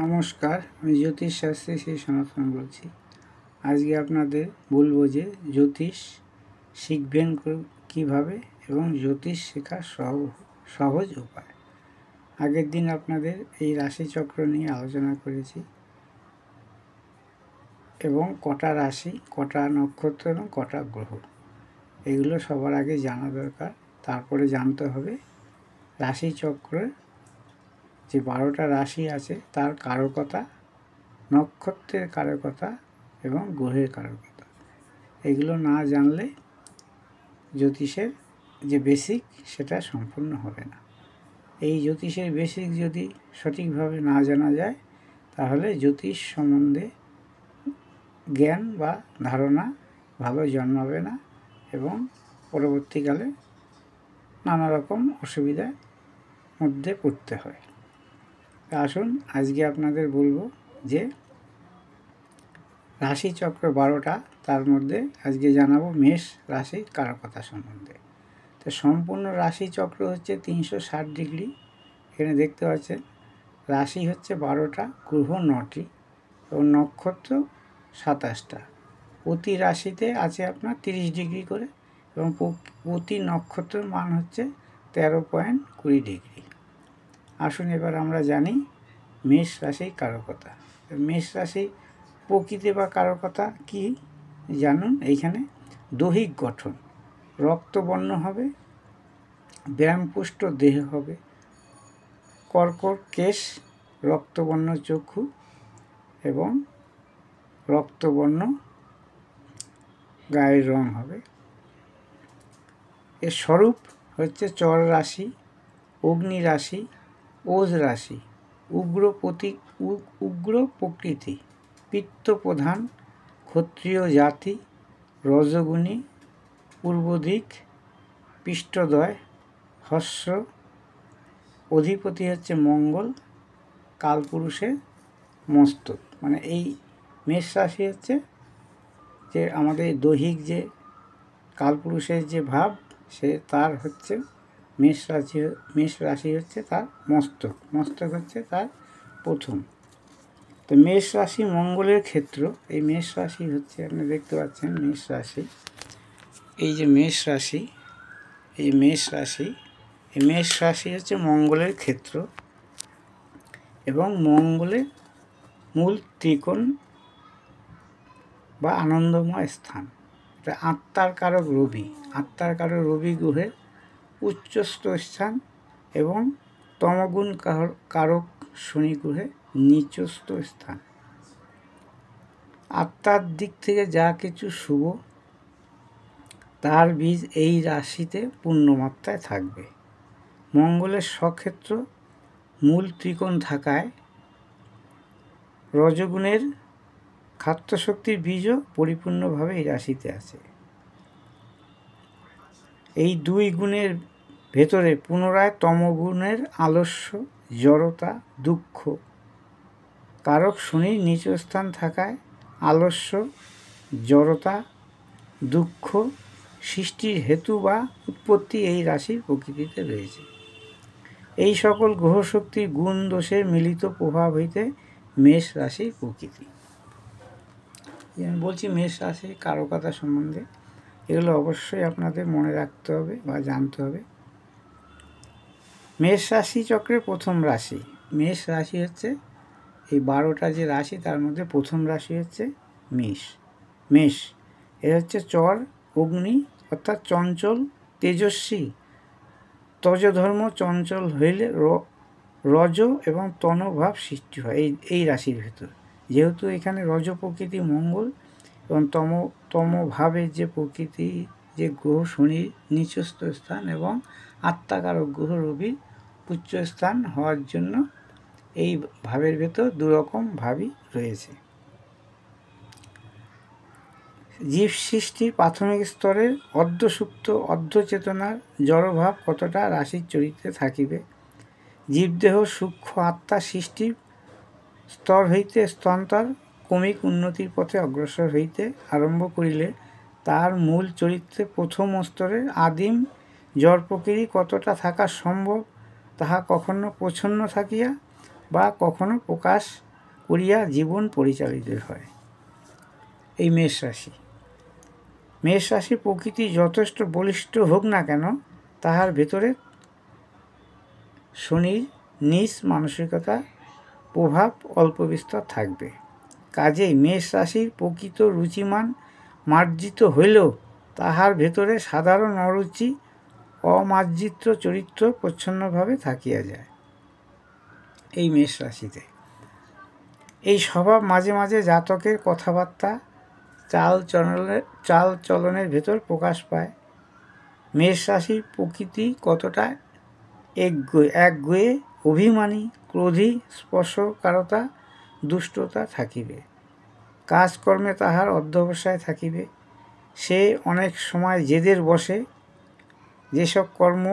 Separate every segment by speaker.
Speaker 1: নমস্কার, আমি জ্যোতিষ শাস্ত্রী শ্রী সনাতন বলছি। আজকে আপনাদের বলবো যে জ্যোতিষ শিখবেন কীভাবে এবং জ্যোতিষ শেখার সহজ উপায়। আগের দিন আপনাদের এই রাশিচক্র নিয়ে আলোচনা করেছি এবং কটা রাশি, কটা নক্ষত্র এবং কটা গ্রহ, এগুলো সবার আগে জানা দরকার। তারপরে জানতে হবে রাশিচক্রের যে 12টা রাশি আছে তার কারকতা, নক্ষত্রের কারকতা এবং গ্রহের কারকতা। এগুলো না জানলে জ্যোতিষের যে বেসিক সেটা সম্পূর্ণ হবে না। এই জ্যোতিষের বেসিক যদি সঠিকভাবে না জানা যায় তাহলে জ্যোতিষ সম্বন্ধে জ্ঞান বা ধারণা ভালো জন্মাবে না এবং পরবর্তীকালে নানা রকম অসুবিধার মধ্যে পড়তে হয়। আসুন আজকে আপনাদের বলবো যে রাশিচক্র 12টা, তার মধ্যে আজকে জানাবো মেষ রাশির কারকতা সম্বন্ধে। তো সম্পূর্ণ রাশিচক্র হচ্ছে 360 ডিগ্রি। এখানে দেখতে পাচ্ছেন রাশি হচ্ছে 12টা, গ্রহ 9টি এবং নক্ষত্র 27টা। প্রতি রাশিতে আছে আপনার 30 ডিগ্রি করে এবং প্রতি নক্ষত্রের মান হচ্ছে 13.20 ডিগ্রি। আসুন এবার আমরা জানি মেষ রাশির কারকতা। মেষ রাশি প্রকৃতি বা কারকতা কি জানুন। এইখানে দৈহিক গঠন রক্তবর্ণ হবে, ব্যায়ামপুষ্ট দেহ হবে, কর্কট কেশ, রক্তবর্ণ চক্ষু এবং রক্তবর্ণ গায়ের রং হবে। এর স্বরূপ হচ্ছে চর রাশি, অগ্নি রাশি, ওজ রাশি, উগ্র প্রকৃতি, পিত্ত প্রধান, ক্ষত্রিয় জাতি, রজগুণী, পূর্ব দিক, পৃষ্ঠদ্বয়, হস্র, অধিপতি হচ্ছে মঙ্গল, কালপুরুষের মস্তক। মানে এই মেষ রাশি হচ্ছে যে আমাদের দৈহিক যে কালপুরুষের যে ভাব, সে তার হচ্ছে মেষ রাশি হচ্ছে তার মস্তক হচ্ছে তার প্রথম। তো মেষ রাশি মঙ্গলের ক্ষেত্র। এই মেষ রাশি হচ্ছে আপনি দেখতে পাচ্ছেন মেষ রাশি, এই যে মেষ রাশি, এই মেষ রাশি হচ্ছে মঙ্গলের ক্ষেত্র এবং মঙ্গলের মূল ত্রিকোণ বা আনন্দময় স্থান। এটা আত্মার কারক রবি গ্রহের উচ্চস্থ স্থান এবং তমগুণ কারক শনি গ্রহের নিচস্থ স্থান। আত্মার দিক থেকে যা কিছু শুভ তার বীজ এই রাশিতে পূর্ণমাত্রায় থাকবে। মঙ্গলের স্বক্ষেত্র মূল ত্রিকোণ থাকায় রজগুণের খাদ্যশক্তির বীজও পরিপূর্ণভাবে এই রাশিতে আছে। এই দুই গুণের ভেতরে পুনরায় তমগুণের আলস্য, জড়তা, দুঃখ কারক শনির নিচ স্থান থাকায় আলস্য, জড়তা, দুঃখ সৃষ্টির হেতু বা উৎপত্তি এই রাশির প্রকৃতিতে রয়েছে। এই সকল গ্রহশক্তির গুণ দোষের মিলিত প্রভাব হইতে মেষ রাশির প্রকৃতি। আমি বলছি মেষ রাশির কারকতা সম্বন্ধে, এগুলো অবশ্যই আপনাদের মনে রাখতে হবে বা জানতে হবে। মেষ রাশি চক্রের প্রথম রাশি। মেষ রাশি হচ্ছে এই 12টা যে রাশি তার মধ্যে প্রথম রাশি হচ্ছে মেষ। এ হচ্ছে চর অগ্নি অর্থাৎ চঞ্চল তেজস্বী, তজধর্ম চঞ্চল হইলে রজ এবং তনভাব সৃষ্টি হয় এই রাশির ভেতর। যেহেতু এখানে রজ প্রকৃতি মঙ্গল এবং তমভাবের যে প্রকৃতি যে গ্রহ শনির নিচস্থ স্থান এবং আত্মাকারক গ্রহ রবির উচ্চ স্থান হওয়ার জন্য এই ভাবের ভেতর দুরকম ভাবই রয়েছে। জীব সৃষ্টির প্রাথমিক স্তরের অর্ধসুপ্ত অর্ধচেতনার জড়ভাব কতটা রাশির চরিত্রে থাকিবে। জীবদেহ সূক্ষ্ম আত্মা সৃষ্টির স্তর হইতে স্তন্তর ক্রমিক উন্নতির পথে অগ্রসর হইতে আরম্ভ করিলে তার মূল চরিত্রে প্রথম স্তরের আদিম জড় প্রকৃতি কতটা থাকা সম্ভব, তাহা কখনো প্রচ্ছন্ন থাকিয়া বা কখনো প্রকাশ করিয়া জীবন পরিচালিত হয়। এই মেষ রাশি, মেষ রাশি প্রকৃতি যথেষ্ট বলিষ্ঠ হোক না কেন, তাহার ভেতরে শনির নিজ মানসিকতা প্রভাব অল্প বিস্তর থাকবে। কাজেই মেষ রাশির প্রকৃত রুচিমান মার্জিত হইলেও তাহার ভেতরে সাধারণ অরুচি অমার্জিত চরিত্র প্রচ্ছন্নভাবে থাকিয়া যায়। এই মেষ রাশিতে এই স্বভাব মাঝে মাঝে জাতকের কথাবার্তা চাল চলনের ভেতর প্রকাশ পায়। মেষ রাশির প্রকৃতি কতটা একগুঁয়ে, অভিমানী, ক্রোধী, স্পর্শকারতা, দুষ্টতা থাকিবে। কাজকর্মে তাহার অধ্যবসায় থাকিবে। সে অনেক সময় জেদের বশে যেসব কর্ম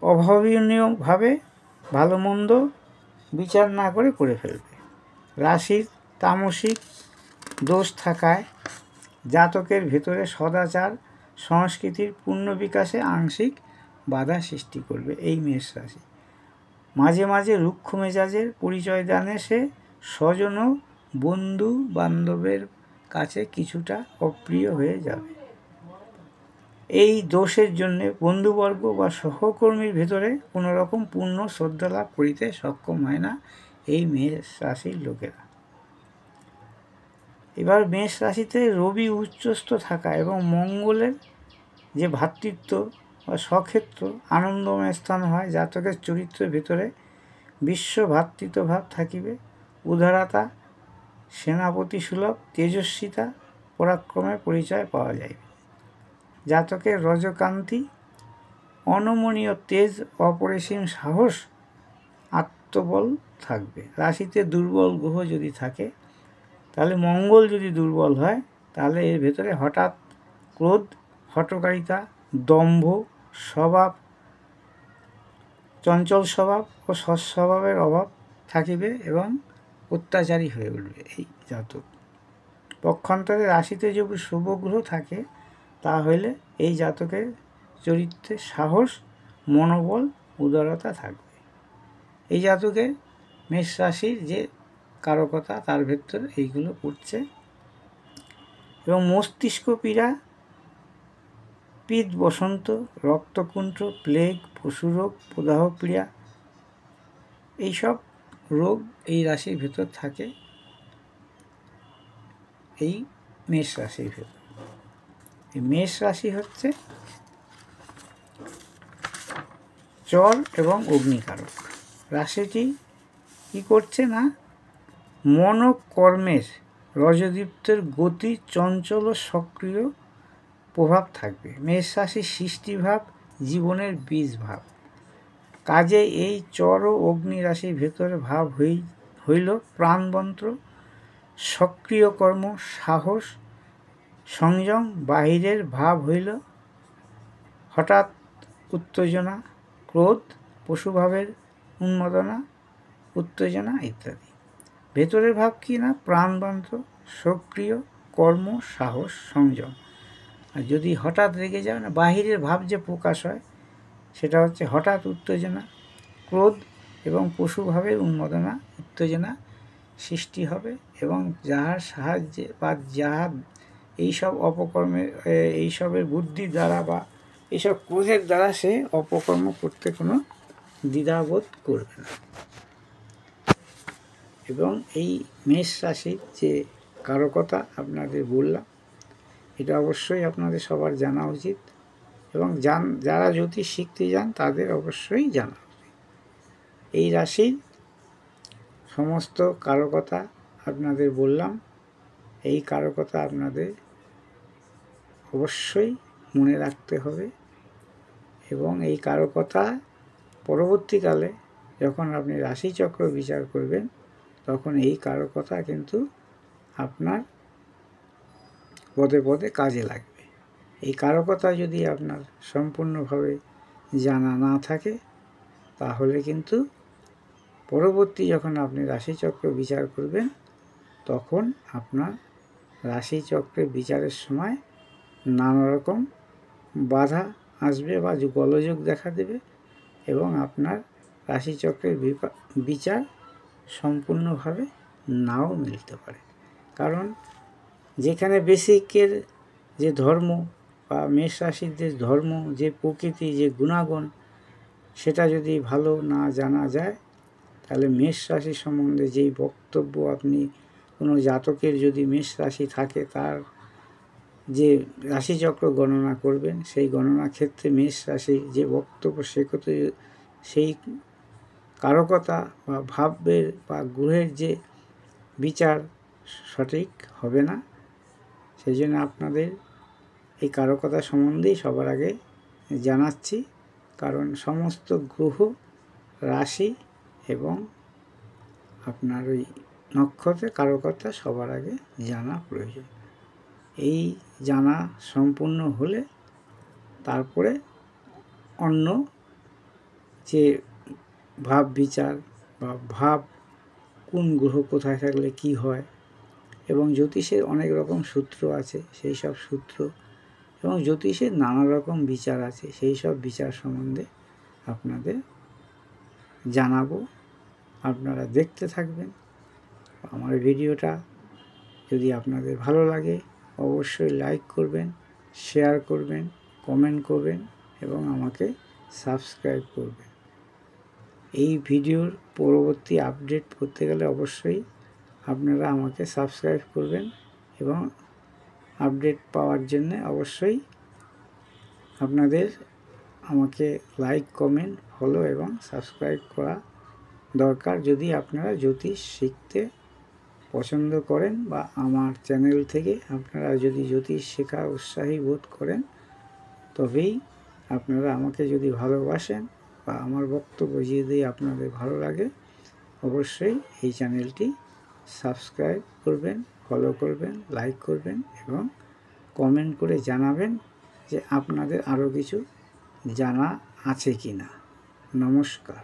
Speaker 1: অভাবনীয়ভাবে ভালো মন্দ বিচার না করে ফেলবে। রাশির তামসিক দোষ থাকায় জাতকের ভেতরে সদাচার সংস্কৃতির পূর্ণ বিকাশে আংশিক বাধা সৃষ্টি করবে। এই মেষ রাশি মাঝে মাঝে রুক্ষ মেজাজের পরিচয় দানে সে স্বজন ও বন্ধু বান্ধবের কাছে কিছুটা অপ্রিয় হয়ে যাবে। এই দোষের জন্যে বন্ধুবর্গ বা সহকর্মীর ভেতরে কোনো রকম পূর্ণ শ্রদ্ধা লাভ করিতে সক্ষম হয় না এই মেষ রাশির লোকেরা। এবার মেষ রাশিতে রবি উচ্চস্থ থাকা এবং মঙ্গলের যে ভ্রাতৃত্ব বা স্বক্ষেত্র আনন্দময় স্থান হয়, জাতকের চরিত্রের ভেতরে বিশ্ব ভ্রাতৃত্বভাব থাকিবে। উদারতা, সেনাপতি সুলভ তেজস্বিতা, পরাক্রমের পরিচয় পাওয়া যাইবে। জাতকের রজকান্তি, অনমনীয় তেজ, অপরিসীম সাহস, আত্মবল থাকবে। রাশিতে দুর্বল গ্রহ যদি থাকে, তাহলে মঙ্গল যদি দুর্বল হয়, তাহলে এর ভেতরে হঠাৎ ক্রোধ, হঠকারিতা, দম্ভ স্বভাব, চঞ্চল স্বভাব ও সৎস্বভাবের অভাব থাকিবে এবং অত্যাচারী হয়ে উঠবে এই জাতক। পক্ষান্তরে রাশিতে যদি শুভ গ্রহ থাকে, তা হইলে এই জাতকের চরিত্রে সাহস, মনোবল, উদারতা থাকবে। এই জাতকের মেষ রাশির যে কারকতা, তার ভেতরে এইগুলো পড়ছে। এবং মস্তিষ্ক পীড়া, পিত্ত বসন্ত, রক্তকুণ্ঠ, প্লেগ, পশুরোগ, প্রদাহ পীড়া, এইসব রোগ এই রাশির ভেতর থাকে এই মেষ রাশির ভেতর। এই মেষ রাশি হচ্ছে চর এবং অগ্নিকারক। রাশিটি কী করছে না, মন ও কর্মের রজদীপ্তের গতি চঞ্চল ও সক্রিয় প্রভাব থাকবে। মেষ রাশির সৃষ্টিভাব জীবনের বীজ ভাব। কাজে এই চর ও অগ্নি রাশির ভেতরে ভাব হইল প্রাণবন্ত, সক্রিয় কর্ম, সাহস, সংযম। বাহিরের ভাব হইল হঠাৎ উত্তেজনা, ক্রোধ, পশুভাবের উন্মাদনা, উত্তেজনা ইত্যাদি। ভেতরের ভাব কি না, প্রাণবন্ত, সক্রিয় কর্ম, সাহস, সংযম। আর যদি হঠাৎ রেগে যায় না, বাহিরের ভাব যে প্রকাশ হয় সেটা হচ্ছে হঠাৎ উত্তেজনা, ক্রোধ এবং পশুভাবের উন্মাদনা, উত্তেজনা সৃষ্টি হবে। এবং যাহার সাহায্যে বা যাহার এইসব অপকর্মের এইসবের বুদ্ধির দ্বারা বা এইসব ক্রোধের দ্বারা সে অপকর্ম করতে কোনো দ্বিধাবোধ করবে না। এবং এই মেষ রাশির যে কারকতা আপনাদের বললাম, এটা অবশ্যই আপনাদের সবার জানা উচিত এবং যারা জ্যোতিষ শিখতে যান তাদের অবশ্যই জানা উচিত। এই রাশির সমস্ত কারকতা আপনাদের বললাম। এই কারকতা আপনাদের অবশ্যই মনে রাখতে হবে এবং এই কারকতা পরবর্তীকালে যখন আপনি রাশিচক্র বিচার করবেন, তখন এই কারকতা কিন্তু আপনার পদে পদে কাজে লাগবে। এই কারকতা যদি আপনার সম্পূর্ণভাবে জানা না থাকে, তাহলে কিন্তু পরবর্তী যখন আপনি রাশিচক্র বিচার করবেন, তখন আপনার রাশিচক্রের বিচারের সময় নানা রকম বাধা আসবে বা গোলযোগ দেখা দেবে এবং আপনার রাশিচক্রের বিচার সম্পূর্ণভাবে নাও মিলতে পারে। কারণ যেখানে বেসিকের যে ধর্ম বা মেষ রাশির যে ধর্ম, যে প্রকৃতি, যে গুণাগুণ, সেটা যদি ভালো না জানা যায়, তাহলে মেষ রাশি সম্বন্ধে যেই বক্তব্য আপনি কোনো জাতকের যদি মেষ রাশি থাকে তার যে রাশিচক্র গণনা করবেন, সেই গণনা ক্ষেত্রে মেষ রাশির যে বক্তব্য সেই কারকতা বা ভাবের বা গ্রহের যে বিচার সঠিক হবে না। সেই জন্য আপনাদের এই কারকতা সম্বন্ধেই সবার আগে জানাচ্ছি। কারণ সমস্ত গ্রহ, রাশি এবং আপনার ওই নক্ষত্রের কারকতা সবার আগে জানা প্রয়োজন। এই জানা সম্পূর্ণ হলে তারপরে অন্য যে ভাব বিচার বা ভাব কোন গ্রহ কোথায় থাকলে কি হয়, এবং জ্যোতিষের অনেক রকম সূত্র আছে, সেই সব সূত্র এবং জ্যোতিষের নানা রকম বিচার আছে, সেই সব বিচার সম্বন্ধে আপনাদের জানাবো। আপনারা দেখতে থাকবেন। আমার ভিডিওটা যদি আপনাদের ভালো লাগে অবশ্যই লাইক করবেন, শেয়ার করবেন, কমেন্ট করবেন এবং আমাকে সাবস্ক্রাইব করবেন। এই ভিডিওর পরবর্তী আপডেট করতে গেলে অবশ্যই আপনারা আমাকে সাবস্ক্রাইব করবেন এবং আপডেট পাওয়ার জন্য অবশ্যই আপনাদের আমাকে লাইক, কমেন্ট, ফলো এবং সাবস্ক্রাইব করা দরকার। যদি আপনারা জ্যোতিষ শিখতে পছন্দ করেন বা আমার চ্যানেল থেকে আপনারা যদি জ্যোতিষ শেখা উৎসাহী বোধ করেন, তবেই আপনারা আমাকে যদি ভালোবাসেন বা আমার বক্তব্য যদি আপনাদের ভালো লাগে, অবশ্যই এই চ্যানেলটি সাবস্ক্রাইব করবেন, ফলো করবেন, লাইক করবেন এবং কমেন্ট করে জানাবেন যে আপনাদের আরও কিছু জানা আছে কি না। নমস্কার।